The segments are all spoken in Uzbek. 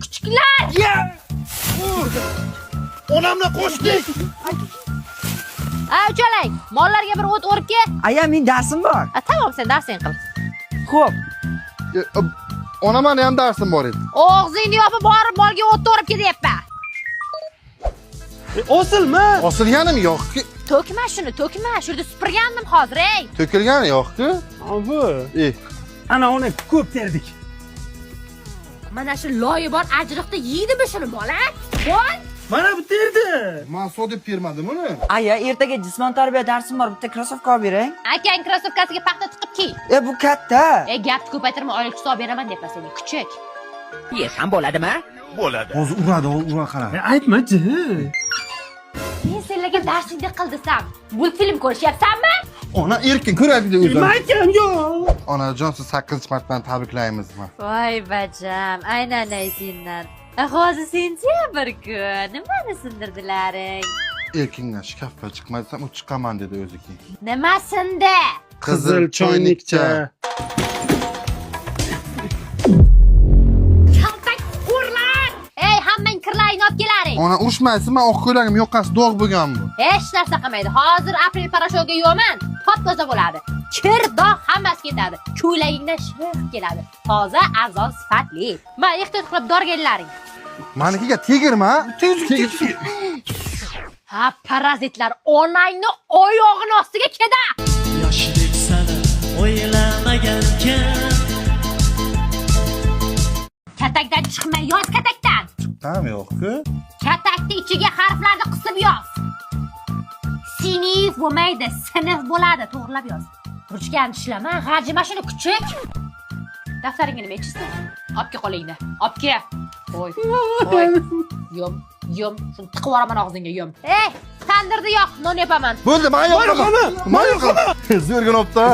kuchuklar. Onamla qo'shdik. Uchalang, mollarga bir o't o'rib kel. Aya, men darsim bor. Tamam, sen darsing qil. Xo'p. Onamani ham darsim bor edi. Og'zingni yopib borib molga o't o'rib kel deyapman. Osilma. Osilganimi yo'q-ku? To'kma shuni, to'kma. Shu yerda supurgandim hozir, ey. To'kilgani yo'q-ku? Bu. Ana uni ko'p terdik. Mana shu loyi bor ajriqda yeydimi shuni bola? Bol. Mana bu terdi. Men sodib bermadim uni. Aya, ertaga jismon tarbiya darsim bor. Bitta krossovka olib bering. Akang krossovkasiga paxta tiqib kiy. Bu katta. Gapni ko'paytirma, oylik hisob beraman debman senga, kuchuk. Yesam bo'ladimi? Bo'ladi. Hozir uradi, ura qara. Aytma-chi. Men senlarga darsingni qil desam, multfilm ko'rishyapsanmi? Ona erkin ko'radi o'zi. Aytgan yo'q. Onajon, siz 8-martadan tabriklaymiz. Voy bajam, aynan aytingdan. Hozir sentyabr-ku, nimani sindirdilaring? Erkinga shkafga chiqmasam, u chiqaman dedi o'ziki. Nima sindi? Qizil choynakcha. Kaltak qo'rlar! Ey, hammang kirlaringni olib kelaring. Ona urushmaysiz, men oq ko'ylagim yoqqasi dog' bo'lgan bu. Hech narsa qilmaydi. Hozir aprel parashoga yo'man, top-toza bo'ladi. Kir, dog' hammasi ketadi. Ko'ylagingdan shiq keladi. Toza, arzon, sifatli. Men ehtiyot qilib dorganlaring. Manikiga tegirma. Ha, parazitlar, onangni oyog'ini ostiga keda. Yoshlik sana o'ylamagankan. Katakdan chiqmay yoz katakdan. Tamam yo'q-ku. Katakni ichiga harflarni qisib yoz. Sinif bo'lmaydi, sinf bo'ladi, to'g'rilab yoz. Ruchkani tishlama, g'ajima shuni kuchuk. Daftaringni nima ichishsan? Olib kel qo'lingni. Olib kel. Qo'y. Yum. Shuni tiqib yuboraman og'zingga, yum. Ey, tandirni yoq, non yapaman. Bo'ldi, men yo'qman. Men yo'qman. Zo'rgin opta.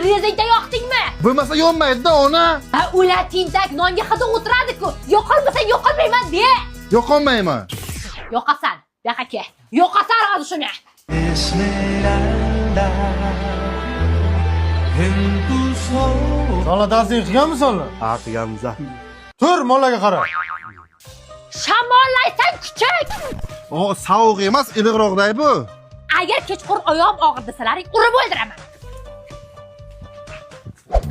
Rezangda yoqdingmi? Bo'lmasa yonmaydi-da, ona. Ha, ular tintak nonga hidi o'tiradi-ku. Yo'qolmasa yo'qolmayman de. Yo'qolmayman. Yo'qasan. Yo'qa ke. Yo'qasan hozir shuni. Sola darsing qilganmisan? Ha, qilganmiz. Tur, mollarga qara. Shamollaysan kuchuk. O, sovuq emas, iliqroqday bu. Agar kechqurun oyog'im og'ir desalaring, urib o'ldiraman.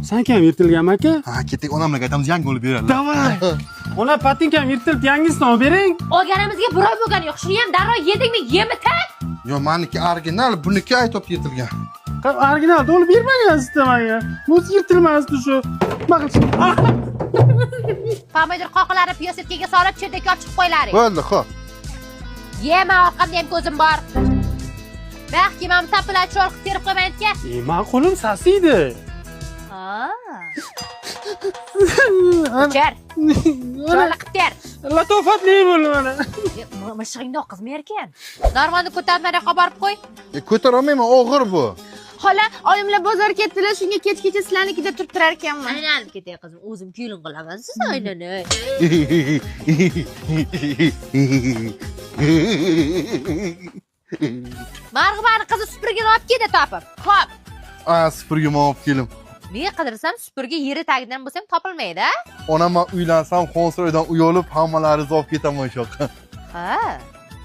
Sen ham yirtilganmi aka? Ha, ketdik, onamlarga aytamiz, yangi olib beradilar. Davay. Ona patinkam yirtilib, yangisini olib bering. Olganimizga bir oy bo'lgani yo'q. Shuni ham darrov yedingmi, yemi-ta? Yo, meniki original, buniki aytib yetilgan. Original olib bermagansiz menga. Bu yirtilmasdi shu. Maqil. Pomidor qoqilari piyositkaga solib, cherdakka chiqib qo'ylaring. Bo'ldi, xo'p. Yema, orqamda ham ko'zim bor. Baxki, men tapilar cho'l qilib terib qo'ymaydi-ku. Men qo'lim sasiydi. Cher. Cho'l qilib ter. Latofatli bo'l mana. Mishig'ingni oqizma erkan. Darmonni ko'tarmay borib qo'y. Ko'tara olmayman, og'ir bu. Xola, oyimlar bozor ketdilar, shunga kechgacha sizlarnikida turib turar ekanman. Aynan ketay qizim, o'zim kelin qilaman. Siz aynan. Marg'ibani qizi supurgini olib keldi topib. Xo'p. Supurgim olib kelim. Men qidirsam supurgi yeri tagidan bo'lsam topilmaydi. Onama uylansam, konsertdan uyolib, hammalari olib ketaman shu yoqqa. Ha.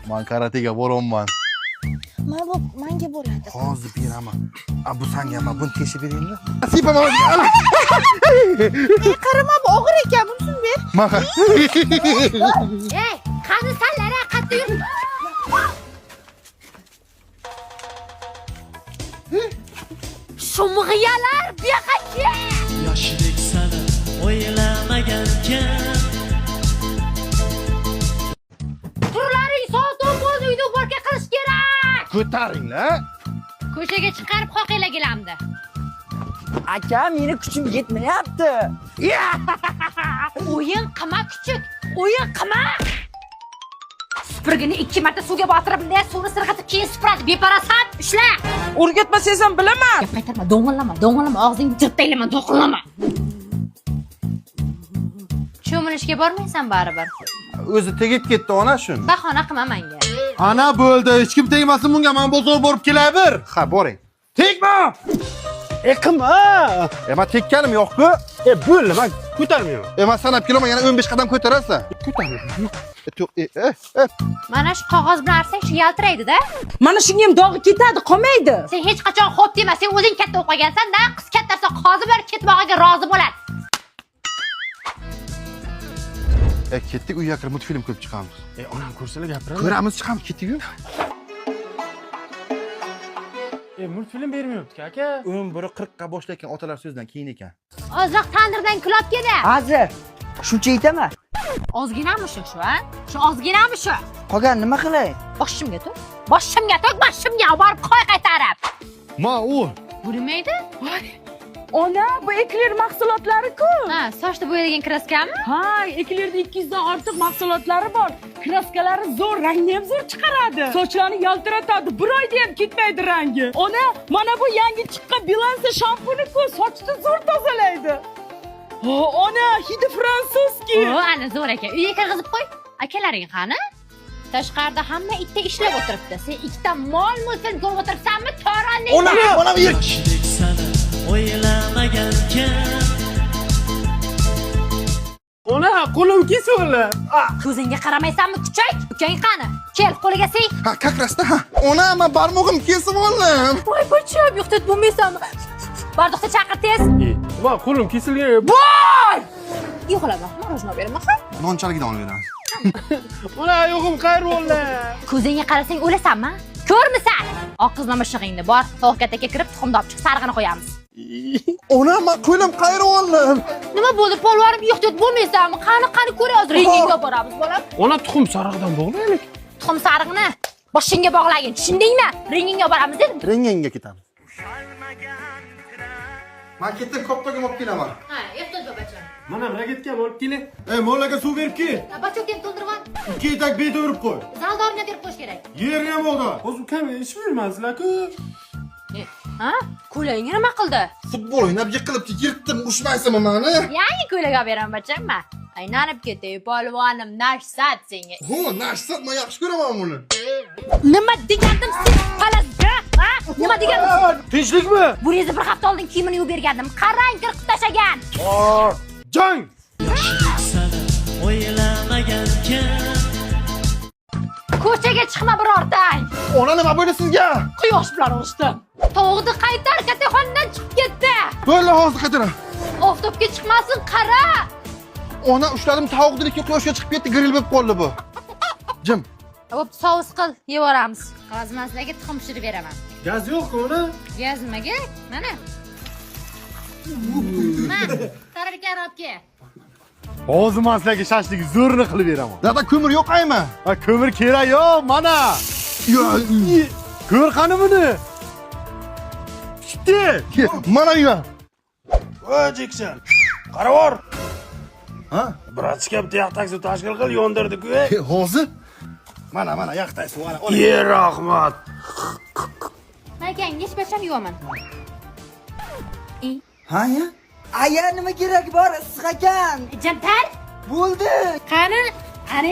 Men karatega boraman. Menga bo'ladi. Hozir beraman. Bu senga emas, buni teshib beringmi? Sipaman. Qarama, bu og'ir ekan, buni ber. Maha. Ey, qani sanlara qatda yur. Shumg'iyalar buyoqqa kel. Yoshlik sana o'ylamagankan. Turlaring soat 9 uyda uborga qilish kerak. Ko'taringlar. Ko'chaga chiqarib qoqilagilamdi. Aka, meni kuchim yetmayapti. O'yin qilma kuchuk. O'yin qilma. Supurgini 2 marta suvga botirib, suvni sirg'atib keyin supuradi. Beparasat, ushla. O'rgatmasam bilaman. Gap qaytarma, do'ng'illama, og'zingni jirtaylama, do'qillama. Cho'milishga bormaysan baribir. O'zi tegib ketdi ona shuni. Bahona qilma menga. Ana bo'ldi, hech kim tegmasin bunga, men bozor borib kelaver. Ha, boring. Tegma! Kim ha? Men tekkanim yo'q-ku. Bo'ldi, men ko'tarmayman. Men sanab kelaman, yana 15 qadam ko'tarasan. Ko'tarmayman. Mana shu qog'oz bilan arsang shu yaltiraydi-da. Mana shunga ham dog'i ketadi, qolmaydi. Sen hech qachon xo'p dema, sen o'zing katta o'qib qolgansan-da, qiz kattasi qozi bilan ketmog'iga rozi bo'ladi. Ketdik, uyga kirib multfilm ko'rib chiqamiz. Onam ko'rsalar gapiradi. Ko'ramiz, chiqamiz, ketdik-ku. Multfilm bermayapti aka. Biri 40 ga boshlayotgan otalar so'zidan keyin ekan. Ozroq tandirdan kulib keldi. Hozir. Shuncha aytaman. Ozginami shu, ha? Shu ozginami shu? Qolgan nima qilay? Boshimga to'q. Boshimga borib qo'y qaytarib. U. Bu nimaydi? Ona, bu ekler mahsulotlari-ku. Ha, sochni bo'yalgan kraskami? Ha, eklerda 200 dan ortiq mahsulotlari bor. Kraskalari zo'r, rangni ham zo'r chiqaradi. Sochlarni yaltiratadi, bir oyda ham ketmaydi rangi. Ona, mana bu yangi chiqqan Bilansa shampuni-ku, sochni zo'r tozalaydi. Ona, hidi fransuzski. Ana zo'r ekan. Uyga kirgizib qo'y. Akalaring qani? Tashqarida hamma itda ishlab o'tiribdi. Sen ikkita mol-mulkni ko'rib o'tiribsanmi? To'ronni. Ona Yoshlik sana o'ylamagankan. Ona, qo'lim kesildi. Ko'zingga qaramaysanmi, kuchuk? Ukang qani? Kel, qo'liga sey. Ha, kakrasda. Ona, men barmog'im kesib oldim. Voy, bacham, yo'qda bo'lmaysanmi? Bardoqda chaqir tez. Va qo'lim kesilgan. Voy! Yo'qlama, morojno beraman. Nonchaligidan olib beraman. Ona, yo'g'im qayerda bo'ldi? Ko'zingga qarasang o'lasanmi? Ko'rmisan? Oq qizlamishlig'ingni bor, tovuq kattaga kirib tuxumni olib chiq, sarig'ini qo'yamiz. Ona, men qo'lim qayerda oldim? Nima bo'ldi? Polvonim yo'qda bo'lmaysanmi? Qani ko'ray hozir rengingga boramiz, bolam. Ona tuxum sarig'idan bog'laylik. Tuxum sarig'ini boshingga bog'lagin, tushundingmi? Rengingga boramiz dedim. Renganga ketamiz. Men ketdim, koptogim olib kelaman. Ha, ehtiyot babacham. Mana ragetga olib keling. Mo'llaga suv berib kel. Bachok deb to'ldirib ol. 2 etak bet o'rib qo'y. Zaldorini berib qo'yish kerak. Yerni ham o'g'da. O'zi ukam ish bermaslar-ku. Ha? Ko'ylagingga nima qildi? Futbol o'ynab yiqilib yirtdim, ushmaysizmi meni? Yangi ko'ylak olib beraman bachamma. Aylanib ketay, polvonim, nashsat senga. Nashsat, men yaxshi ko'raman buni. Nima degandim sen palazga? Ha? Nima degandim? Tinchlikmi? Buringizni bir hafta oldin kiyimini yuvib bergandim. Qarang, qirqib tashagan. Jang! Yoshlik sana o'ylamagankan. Ko'chaga chiqma birortang. Ona, nima bo'ldi sizga? Quyosh bilan urishdim. Tovuqni qaytar, kattaxonadan chiqib ketdi. Bo'ldi, hozir qaytara. Oftobga chiqmasin, qara. Ona, ushladim, tovuqni quyoshga chiqib ketdi, grill bo'lib qoldi bu. Jim. Bo'pti, sovus qil, yevoramiz. G'azmaslarga tuxum pishirib beraman. Gaz yo'q-ku ona. Gaz nimaga? Mana. Tararkan olib kel. Hozir men sizlarga shashlik zo'rini qilib beraman. Dada, ko'mir yo'qaymi? Ha, ko'mir kerak yo'q, mana. Ko'r qani buni. Chiqdi. Mana uyga. Voy, Jekson. Qaravor. Ha? Bratska bitta yaq taksi tashkil qil, yondirdi-ku. Hozir? Mana, yaqtaysiz, mana. Rahmat. Akang, nechi bacham yuvaman? Ha ya? Aya nima kerak bor, issiq ekan. Jantar, Bo'ldi. qani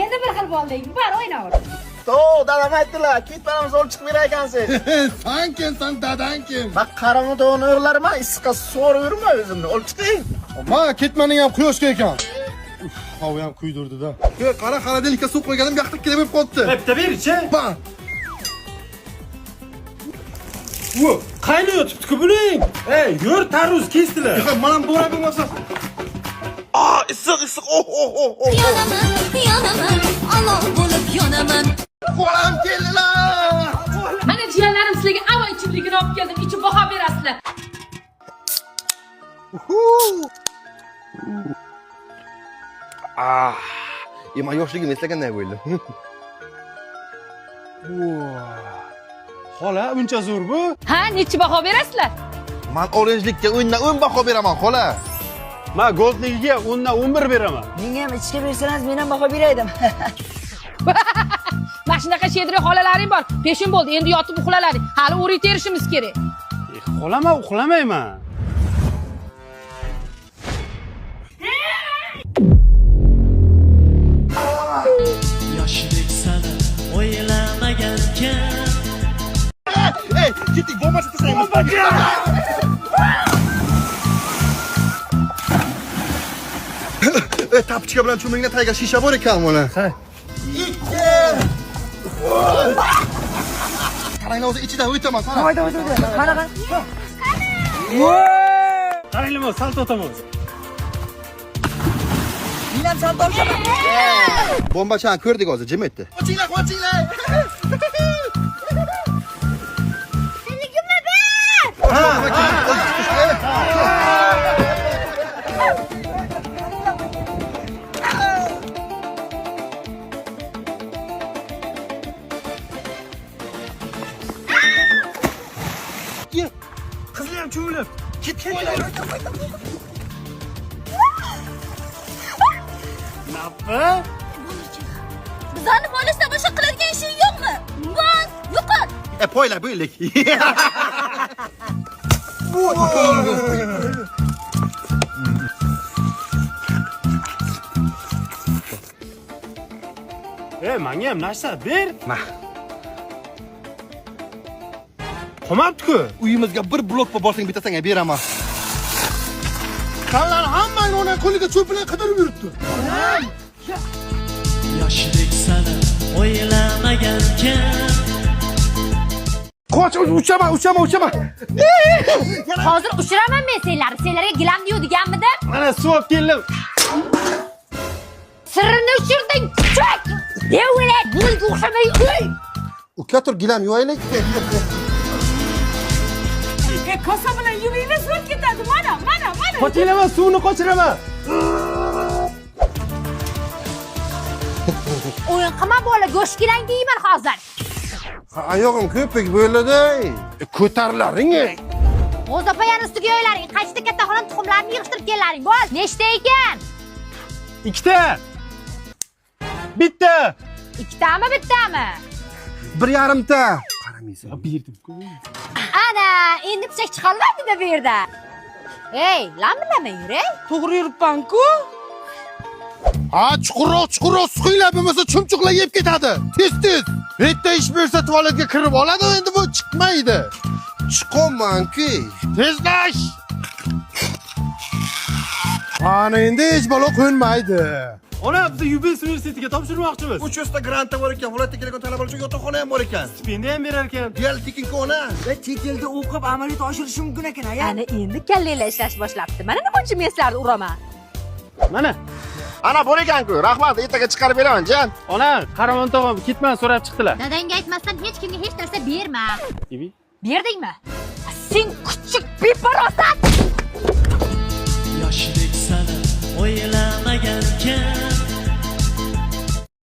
endi bir xil bo'lding. Bor, o'ynaver. Dadam aytdilar, ketmanimiz olib chiqib berar ekansiz. Sen kimsan, dadang kim? Men qarama to'g'ri o'g'irlarman, issiqqa so'rib yurma o'zimni. Olib chiqing. Men ketmaning ham quyoshga ekan. Havo ham kuydirdi-da. Qara, xaladelikka suv qo'yganim yoqda kelib qolibdi. Bitta ber-chi. Ba. Qaynayotibdi-ku buning. Yur, tarvuz kesdilar. Men ham bora bo'lmasa. Issiq. Yonaman, olov bo'lib yonaman. Qo'lim keldilar. Mana jiyanlarim sizlarga ava ichimligini olib keldim. Ichib baho berasizlar. Men yoshligimni eslaganday bo'ldi. Xola, buncha zo'r bu. Ha, nechi baho berasizlar? Men oranjlikka 10 dan 10 baho beraman, xola. Men goldligiga 10 dan 11 beraman. Menga ham ichga bersangiz, men ham baho beraydim. Mana shunaqa shedri xolalaring bor. Peshin bo'ldi, endi yotib uxlalaring. Hali o'rik terishimiz kerak. Xola, men uxlamayman. Yoshlik sana o'ylamagankan. Ketdik, bo'lmasa taslaymiz. Tapchika bilan cho'mingda tayga shisha bor ekan mana. Ha. 2. Qaranglar o'zi ichidan o'taman, qara. Voy. Qara. Qaranglar, salto tomon. Men ham salto olaman. Bombachani ko'rdik hozir, jim etdi. Qochinglar. Qizlar ham cho'milib. Napa? Bizlarni bo'lishda boshqa qiladigan ishing yo'qmi? Bas, yo'qot. Poyla bo'ylik. Menga ham narsa ber. Nah. Qolmabdi-ku. Uyimizga bir blokpa borsang bitasang beraman. Qanlar hammang ona qo'liga cho'pilar qidirib yuribdi. Yoshlik sana o'ylamagankan. Qoch, uchaman. Hozir ushiraman men senlarni. Senlarga gilam diyor deganmidim? Mana suv olib keldim. Sirrini ushirding. Chek! Devlet, bo'lga o'xshamay uy. Uka tur gilam yuvaylik. Kosa bilan yuvinglar suv ketadi. Mana. Qochinglar, suvni qochiraman. O'yin qilma bola, go'sht kelang deyman hozir. Oyog'im ko'pik bo'ladi. Ko'tarlaring. G'o'zapayani ustiga yoylaring. Qaychida katta xolam tuxumlarni yig'ishtirib kellaring. Bo'l. Nechta ekan? 2 ta. Bitta. 2tami, bittami? 1,5 ta. Qaramaysan. Berdim. Ana, endi pichak chiqolmaydi-da bu yerda. Ey, lamlama yur, ey. To'g'ri yuribman-ku. Ha, chuqurroq suqinglar bo'lmasa chumchuqlar yeb ketadi. Tez. Bitta ish bersa tualetga kirib oladi, endi bu chiqmaydi. Chiqaman-ku. Tezlash. Ana endi hech bola qo'nmaydi. Ona biz UBS universitetiga topshirmoqchimiz. 300 ta grantda bor ekan, viloyatga kelgan talabalar uchun yotoqxona ham bor ekan. Stipendiya ham berar ekan. Real tekinki ona. Chet elda o'qib amaliyot oshirish mumkin ekan, aya. Ana endi kallanglar ishlash boshlabdi. Mana nimacha meslarni uraman. Mana. Ana bor ekan-ku. Rahmat, ertaga chiqarib beraman, jan. Ona, Qaramon tog'am ketman so'rab chiqdilar. Dadangga aytmasdan hech kimga hech narsa berma. Ibi. Berdingmi? Sen kuchuk beparosat!